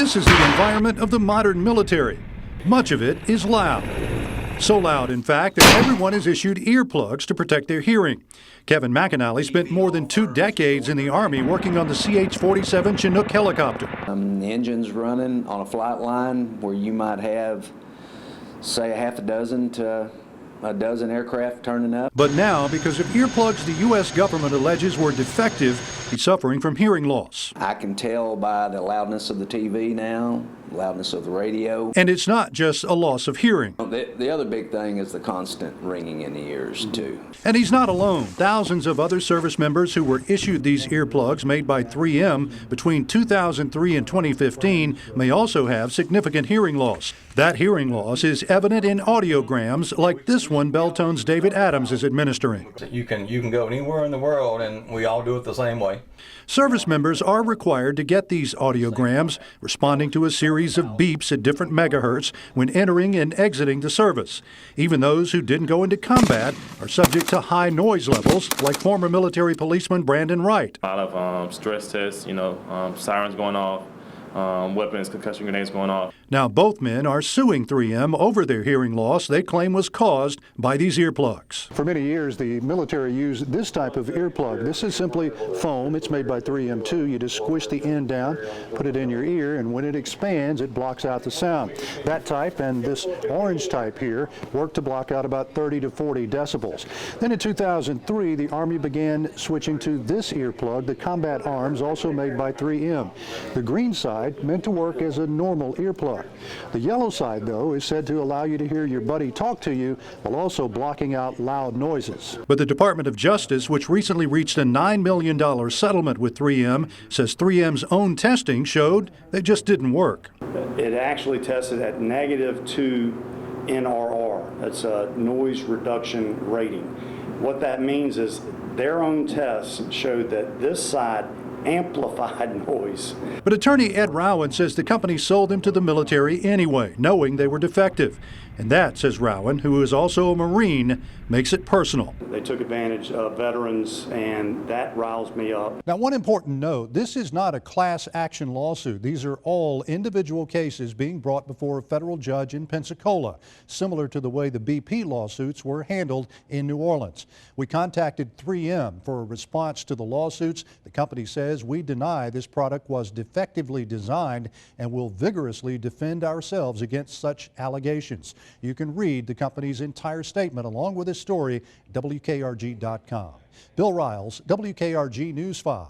This is the environment of the modern military. Much of it is loud. So loud, in fact, that everyone is issued earplugs to protect their hearing. Kevin McAnally spent more than 2 decades in the Army working on the CH-47 Chinook helicopter. The engine's running on a flight line where you might have, say, a half a dozen to a dozen aircraft turning up. But now, because of earplugs the U.S. government alleges were defective, he's suffering from hearing loss. I can tell by the loudness of the TV now, loudness of the radio. And it's not just a loss of hearing. The other big thing is the constant ringing in the ears, too. And he's not alone. Thousands of other service members who were issued these earplugs made by 3M between 2003 and 2015 may also have significant hearing loss. That hearing loss is evident in audiograms like this one Beltone's David Adams is administering. You can go anywhere in the world and we all do it the same way. Service members are required to get these audiograms, responding to a series of beeps at different megahertz when entering and exiting the service. Even those who didn't go into combat are subject to high noise levels, like former military policeman Brandon Wright. A lot of stress tests, sirens going off, weapons, concussion grenades going off. Now both men are suing 3M over their hearing loss they claim was caused by these earplugs. For many years, the military used this type of earplug. This is simply foam. It's made by 3M too. You just squish the end down, put it in your ear, and when it expands, it blocks out the sound. That type and this orange type here work to block out about 30 to 40 decibels. Then in 2003, the Army began switching to this earplug, the Combat Arms, also made by 3M. The green side meant to work as a normal earplug. The yellow side, though, is said to allow you to hear your buddy talk to you while also blocking out loud noises. But the Department of Justice, which recently reached a $9 million settlement with 3M, says 3M's own testing showed they just didn't work. It actually tested at -2 NRR. That's a noise reduction rating. What that means is their own tests showed that this side amplified noise. But attorney Ed Rowan says the company sold them to the military anyway, knowing they were defective. And that, says Rowan, who is also a Marine, makes it personal. They took advantage of veterans, and that riles me up. Now, one important note, this is not a class action lawsuit. These are all individual cases being brought before a federal judge in Pensacola, similar to the way the BP lawsuits were handled in New Orleans. We contacted 3M for a response to the lawsuits. The company says we deny this product was defectively designed and will vigorously defend ourselves against such allegations. You can read the company's entire statement along with this story at WKRG.com. Bill Riles, WKRG News 5.